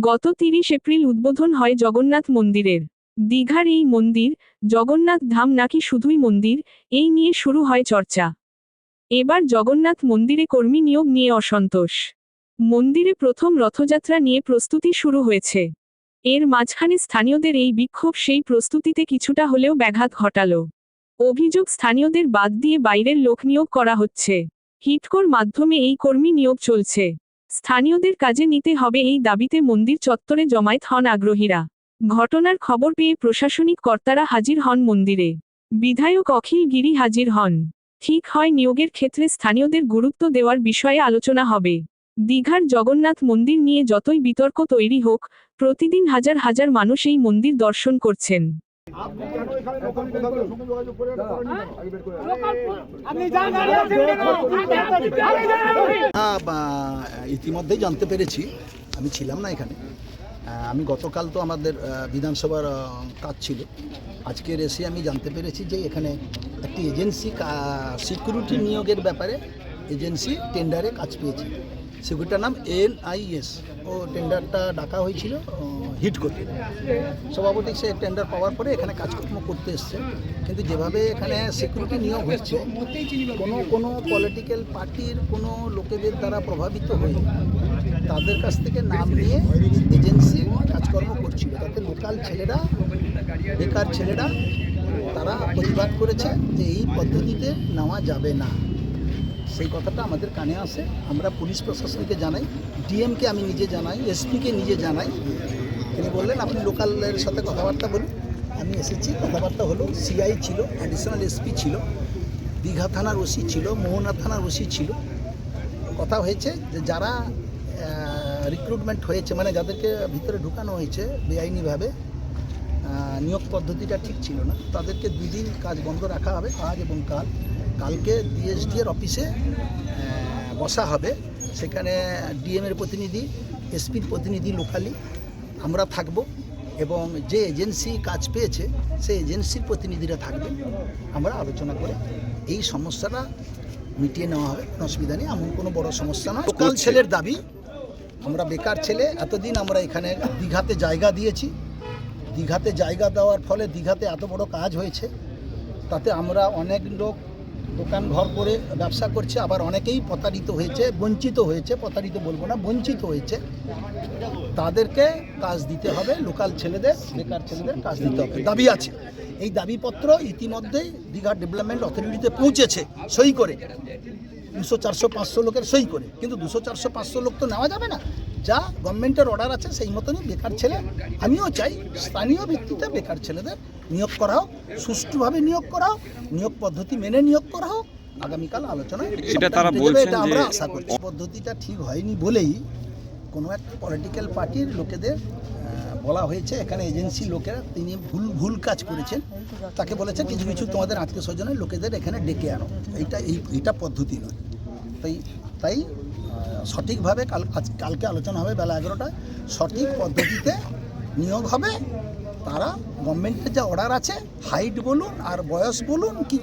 গত 30 এপ্রিল উদ্বোধন হয় জগন্নাথ মন্দিরের। দীঘার এই মন্দির, জগন্নাথ ধাম নাকি শুধুই মন্দির, এই নিয়ে শুরু হয় চর্চা। এবার জগন্নাথ মন্দিরে কর্মী নিয়োগ নিয়ে অসন্তোষ। মন্দিরে প্রথম রথযাত্রা নিয়ে প্রস্তুতি শুরু হয়েছে। এর মাঝখানে স্থানীয়দের এই বিক্ষোভ সেই প্রস্তুতিতে কিছুটা হলেও ব্যাঘাত ঘটাল। অভিযোগ, স্থানীয়দের বাদ দিয়ে বাইরের লোক নিয়োগ করা হচ্ছে। হিটকোর মাধ্যমে এই কর্মী নিয়োগ চলছে। স্থানীয়দের কাজে নিতে হবে এই দাবিতে মন্দির চত্বরে জমায়েত হন আগ্রহীরা। ঘটনার খবর পেয়ে প্রশাসনিক কর্তারা হাজির হন মন্দিরে। বিধায়ক অখিল গিরি হাজির হন। ঠিক হয় নিয়োগের ক্ষেত্রে স্থানীয়দের গুরুত্ব দেওয়ার বিষয়ে আলোচনা হবে। দীঘার জগন্নাথ মন্দির নিয়ে যতই বিতর্ক তৈরি হোক, প্রতিদিন হাজার হাজার মানুষ এই মন্দির দর্শন করছেন। ইতিমধ্যেই জানতে পেরেছি, আমি ছিলাম না এখানে। আমি গতকাল তো আমাদের বিধানসভার কাজ ছিল, আজকের এসে আমি জানতে পেরেছি যে এখানে একটি এজেন্সি সিকিউরিটি নিয়োগের ব্যাপারে এজেন্সি টেন্ডারে কাজ পেয়েছে। সিকিউরিটির নাম NIS। ও টেন্ডারটা ডাকা হয়েছিল হিট করতে। সভাপতি সে টেন্ডার পাওয়ার পরে এখানে কাজকর্ম করতে এসছে। কিন্তু যেভাবে এখানে সিকিউরিটি নিয়োগ হচ্ছে, কোনো পলিটিক্যাল পার্টির কোনো লোকেদের দ্বারা প্রভাবিত হয়ে তাদের কাছ থেকে নাম নিয়ে এজেন্সি কাজকর্ম করছিল। তাতে লোকাল ছেলেরা, বেকার ছেলেরা তারা প্রতিবাদ করেছে যে এই পদ্ধতিতে নেওয়া যাবে না। সেই কথাটা আমাদের কানে আসে। আমরা পুলিশ প্রশাসনকে জানাই, ডিএমকে আমি নিজে জানাই, এসপিকে নিজে জানাই। তিনি বললেন আপনি লোকালের সাথে কথাবার্তা বলুন। আমি এসেছি, কথাবার্তা হলো। CI ছিল, অ্যাডিশনাল SP ছিল, দীঘা থানার ওসি ছিল, মোহনা থানার ওসি ছিল। কথা হয়েছে যে যারা রিক্রুটমেন্ট হয়েছে, মানে যাদেরকে ভিতরে ঢুকানো হয়েছে বেআইনিভাবে, নিয়োগ পদ্ধতিটা ঠিক ছিল না, তাদেরকে 2 দিন কাজ বন্ধ রাখা হবে, আজ এবং কাল। কালকে DSD এর অফিসে বসা হবে। সেখানে ডিএমের প্রতিনিধি, এসপির প্রতিনিধি লোকালি আমরা থাকব, এবং যে এজেন্সি কাজ পেয়েছে সেই এজেন্সির প্রতিনিধিরা থাকবে। আমরা আলোচনা করে এই সমস্যাটা মিটিয়ে নেওয়া হবে, কোনো অসুবিধা নেই। এমন কোনো বড় সমস্যা নয়। লোকাল ছেলের দাবি, আমরা বেকার ছেলে, এতদিন আমরা এখানে দীঘাতে জায়গা দিয়েছি। দীঘাতে জায়গা দেওয়ার ফলে দীঘাতে এত বড় কাজ হয়েছে। তাতে আমরা অনেক লোক দোকান ঘর করে ব্যবসা করছে, আবার অনেকেই প্রতারিত হয়েছে, বঞ্চিত হয়েছে। প্রতারিত বলবো না, বঞ্চিত হয়েছে। তাদেরকে কাজ দিতে হবে, লোকাল ছেলেদের, বেকার ছেলেদের কাজ দিতে হবে। দাবি আছে। এই দাবিপত্র ইতিমধ্যেই দীঘা ডেভেলপমেন্ট অথরিটিতে পৌঁছেছে সই করে, 200, 400, 500 লোকের সই করে। কিন্তু 200, 400, 500 লোক তো নেওয়া যাবে না। যা গভর্নমেন্টের অর্ডার আছে সেই মতনই বেকার ছেলে, আমিও চাই স্থানীয় ভিত্তিতে বেকার ছেলেদের নিয়োগ করা হোক, সুষ্ঠুভাবে নিয়োগ করা হোক, নিয়োগ পদ্ধতি মেনে নিয়োগ করা হোক। আগামীকাল আলোচনায় সেটা তারা বলছেন যে আমরা আশা করছি। পদ্ধতিটা ঠিক হয়নি বলেই কোনো একটা পলিটিক্যাল পার্টির লোকেদের বলা হয়েছে, এখানে এজেন্সি লোকেরা তিনি ভুল কাজ করেছেন, তাকে বলেছে কিছু কিছু তোমাদের আত্মীয় স্বজনের লোকেদের এখানে ডেকে আনো। এইটা পদ্ধতি নয়। তাই সঠিকভাবে কালকে আলোচনা হবে বেলা 11টায়। সঠিক পদ্ধতিতে নিয়োগ হবে। তারা গভর্নমেন্টের যা অর্ডার আছে, হাইট বলুন আর বয়স বলুন, কি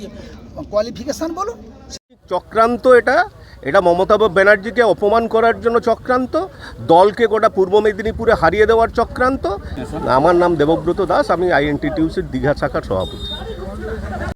কোয়ালিফিকেশান বলুন। চক্রান্ত এটা মমতা ব্যানার্জিকে অপমান করার জন্য চক্রান্ত, দলকে গোটা পূর্ব মেদিনীপুরে হারিয়ে দেওয়ার চক্রান্ত। আমার নাম দেবব্রত দাস, আমি INTTUC দীঘা শাখার সভাপতি।